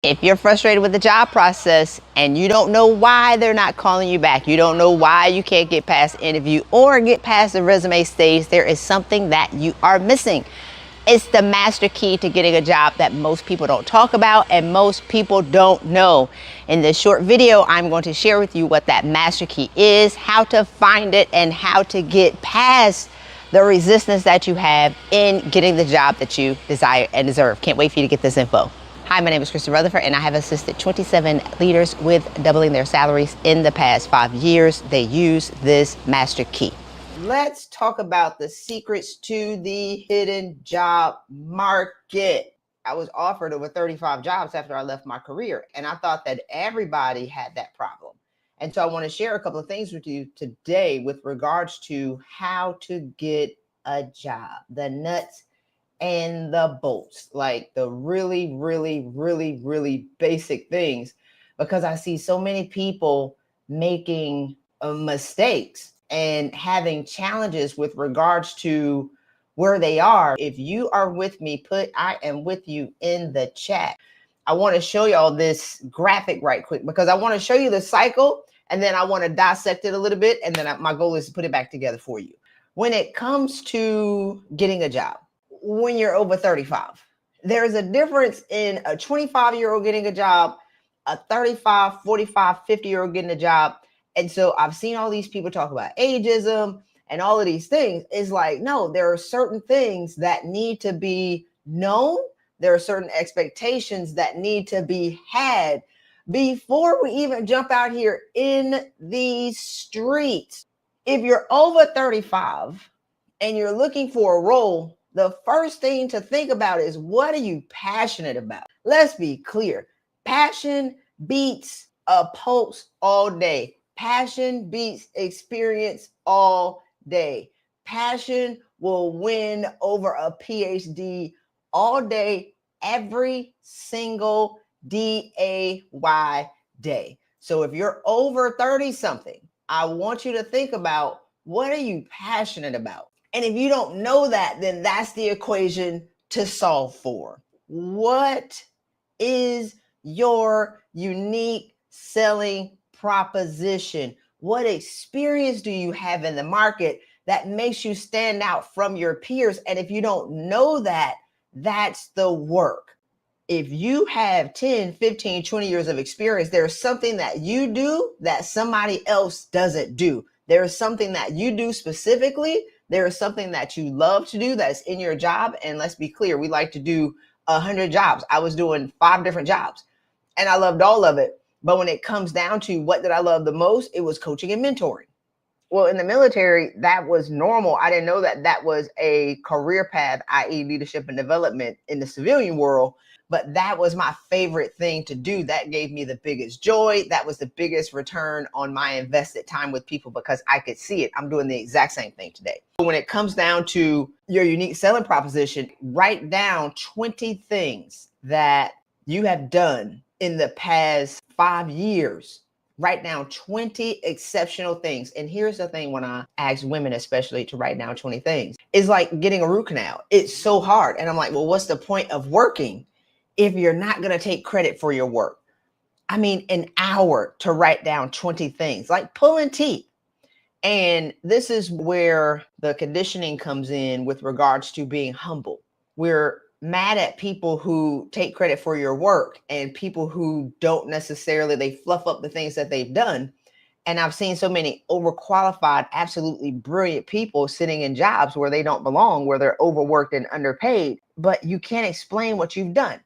If you're frustrated with the job process and you don't know why they're not calling you back, you don't know why you can't get past the interview or get past the resume stage, there is something that you are missing. It's the master key to getting a job that most people don't talk about and most people don't know. In this short video, I'm going to share with you what that master key is, how to find it, and how to get past the resistance that you have in getting the job that you desire and deserve. Can't wait for you to get this info. Hi, my name is Christy Rutherford, and I have assisted 27 leaders with doubling their salaries in the past 5 years. They use this master key. Let's talk about the secrets to the hidden job market. I was offered over 35 jobs after I left my career, and I thought that everybody had that problem. And so I want to share a couple of things with you today with regards to how to get a job, the nuts and the bolts, like the really, really basic things, because I see so many people making mistakes and having challenges with regards to where they are. If you are with me, put "I am with you" in the chat. I want to show y'all this graphic right quick because I want to show you the cycle and then I want to dissect it a little bit. And then my goal is to put it back together for you. When it comes to getting a job, when you're over 35, there's a difference in a 25-year-old getting a job, a 35, 45, 50-year-old getting a job. And so I've seen all these people talk about ageism and all of these things. It's like, no, there are certain things that need to be known. There are certain expectations that need to be had before we even jump out here in these streets. If you're over 35 and you're looking for a role, the first thing to think about is, what are you passionate about? Let's be clear. Passion beats a pulse all day. Passion beats experience all day. Passion will win over a PhD all day, every single day. So if you're over 30 something, I want you to think about, what are you passionate about? And if you don't know that, then that's the equation to solve for. What is your unique selling proposition? What experience do you have in the market that makes you stand out from your peers? And if you don't know that, that's the work. If you have 10, 15, 20 years of experience, there's something that you do that somebody else doesn't do. There is something that you do specifically. There is something that you love to do that's in your job. And let's be clear, we like to do 100 jobs. I was doing 5 different jobs and I loved all of it. But when it comes down to what did I love the most, it was coaching and mentoring. Well, in the military, that was normal. I didn't know that that was a career path, i.e. leadership and development in the civilian world. But that was my favorite thing to do. That gave me the biggest joy. That was the biggest return on my invested time with people because I could see it. I'm doing the exact same thing today. When it comes down to your unique selling proposition, write down 20 things that you have done in the past 5 years. Write down 20 exceptional things. And here's the thing, when I ask women especially to write down 20 things, it's like getting a root canal. It's so hard. And I'm like, well, what's the point of working if you're not going to take credit for your work? I mean, an hour to write down 20 things, like pulling teeth. And this is where the conditioning comes in with regards to being humble. We're mad at people who take credit for your work and people who don't necessarily, they fluff up the things that they've done. And I've seen so many overqualified, absolutely brilliant people sitting in jobs where they don't belong, where they're overworked and underpaid, but you can't explain what you've done.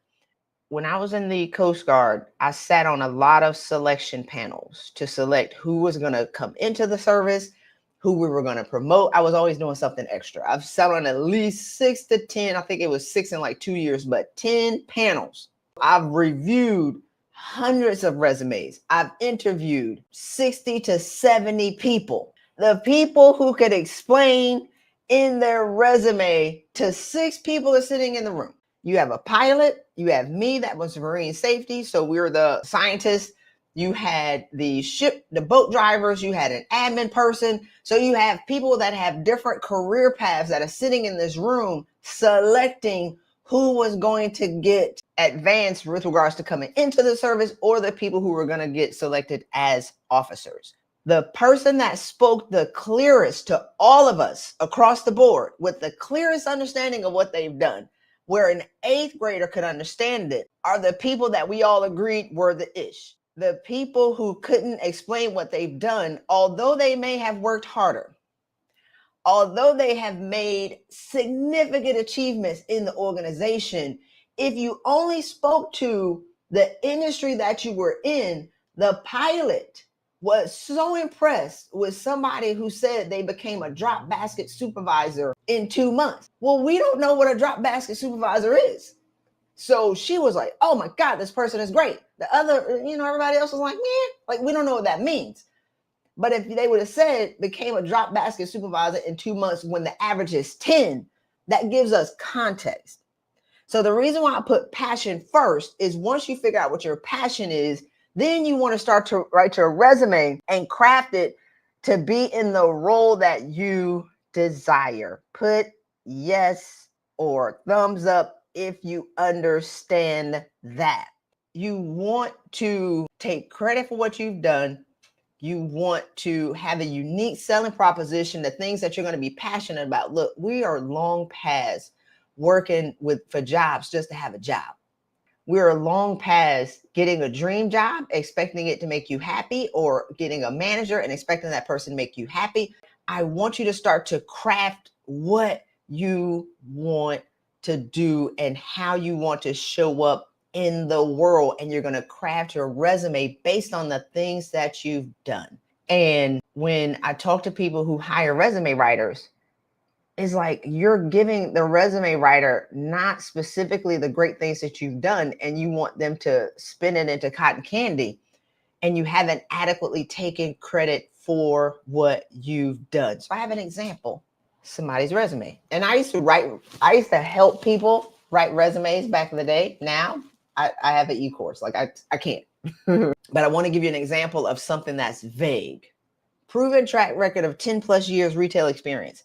When I was in the Coast Guard, I sat on a lot of selection panels to select who was going to come into the service, who we were going to promote. I was always doing something extra. I've sat on at least 6 to 10. I think it was 6 in like 2 years, but 10 panels. I've reviewed hundreds of resumes. I've interviewed 60 to 70 people. The people who could explain in their resume to 6 people are sitting in the room. You have a pilot, you have me, that was marine safety. So we were the scientists. You had the ship, the boat drivers, you had an admin person. So you have people that have different career paths that are sitting in this room selecting who was going to get advanced with regards to coming into the service, or the people who were going to get selected as officers. The person that spoke the clearest to all of us across the board with the clearest understanding of what they've done, where an 8th grader could understand it, are the people that we all agreed were the ish. The people who couldn't explain what they've done, although they may have worked harder, although they have made significant achievements in the organization, if you only spoke to the industry that you were in, the pilot was so impressed with somebody who said they became a drop basket supervisor in 2 months. Well, we don't know what a drop basket supervisor is. So she was like, oh my God, this person is great. The other, everybody else was like, man, we don't know what that means. But if they would have said became a drop basket supervisor in 2 months when the average is 10, that gives us context. So the reason why I put passion first is once you figure out what your passion is, then you want to start to write your resume and craft it to be in the role that you desire. Put yes or thumbs up if you understand that. You want to take credit for what you've done. You want to have a unique selling proposition, the things that you're going to be passionate about. Look, we are long past working for jobs just to have a job. We're long past getting a dream job, expecting it to make you happy, or getting a manager and expecting that person to make you happy. I want you to start to craft what you want to do and how you want to show up in the world. And you're going to craft your resume based on the things that you've done. And when I talk to people who hire resume writers, it's like you're giving the resume writer not specifically the great things that you've done, and you want them to spin it into cotton candy, and you haven't adequately taken credit for what you've done. So I have an example, somebody's resume. And I used to help people write resumes back in the day. Now I have an e-course, I can't. But I want to give you an example of something that's vague. Proven track record of 10 plus years retail experience.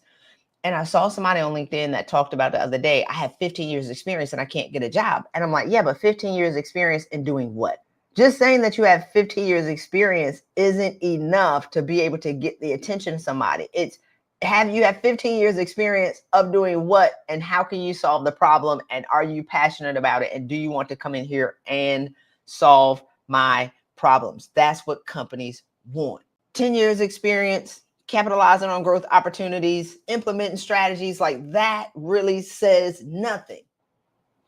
And I saw somebody on LinkedIn that talked about the other day, I have 15 years experience and I can't get a job. And I'm like, yeah, but 15 years experience in doing what? Just saying that you have 15 years experience isn't enough to be able to get the attention of somebody. It's you have 15 years experience of doing what, and how can you solve the problem? And are you passionate about it? And do you want to come in here and solve my problems? That's what companies want. 10 years experience, capitalizing on growth opportunities, implementing strategies, like that really says nothing.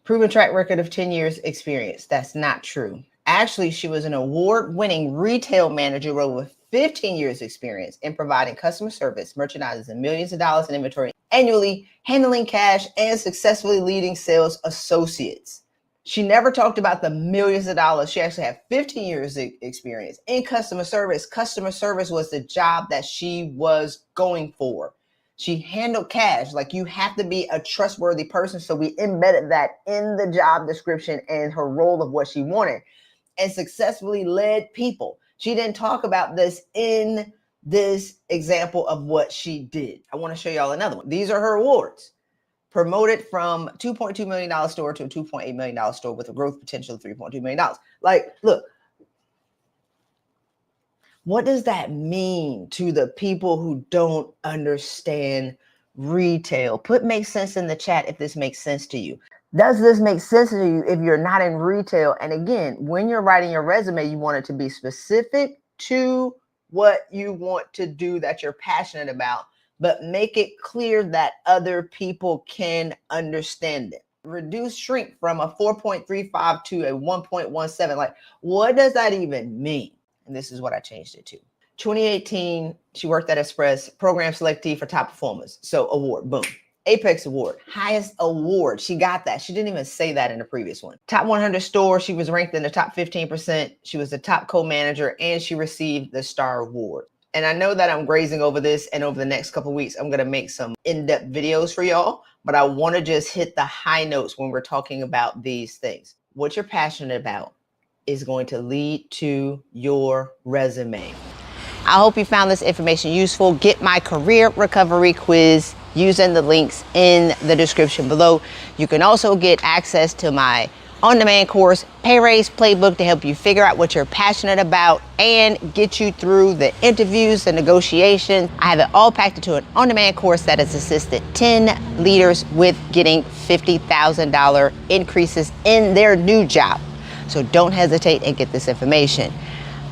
Proven track record of 10 years experience. That's not true. Actually, she was an award-winning retail manager with 15 years experience in providing customer service, merchandising, and millions of dollars in inventory annually, handling cash, and successfully leading sales associates. She never talked about the millions of dollars. She actually had 15 years experience in customer service. Customer service was the job that she was going for. She handled cash. You have to be a trustworthy person. So we embedded that in the job description and her role of what she wanted, and successfully led people. She didn't talk about this in this example of what she did. I want to show y'all another one. These are her awards. Promoted from $2.2 million store to a $2.8 million store with a growth potential of $3.2 million. Look, what does that mean to the people who don't understand retail? Put makes sense in the chat if this makes sense to you. Does this make sense to you if you're not in retail? And again, when you're writing your resume, you want it to be specific to what you want to do that you're passionate about, but make it clear that other people can understand it. Reduce shrink from a 4.35 to a 1.17. What does that even mean? And this is what I changed it to. 2018, she worked at Express, program selectee for top performers. So award, boom. Apex Award, highest award. She got that. She didn't even say that in the previous one. Top 100 store. She was ranked in the top 15%. She was the top co-manager, and she received the Star Award. And I know that I'm grazing over this, and over the next couple of weeks, I'm going to make some in-depth videos for y'all, but I want to just hit the high notes when we're talking about these things. What you're passionate about is going to lead to your resume. I hope you found this information useful. Get my career recovery quiz using the links in the description below. You can also get access to my on-demand course, Pay Raise Playbook, to help you figure out what you're passionate about and get you through the interviews, the negotiations. I have it all packed into an on-demand course that has assisted 10 leaders with getting $50,000 increases in their new job. So don't hesitate and get this information.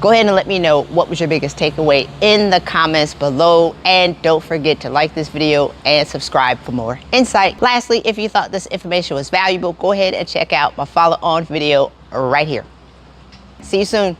Go ahead and let me know what was your biggest takeaway in the comments below. And don't forget to like this video and subscribe for more insight. Lastly, if you thought this information was valuable, go ahead and check out my follow on video right here. See you soon.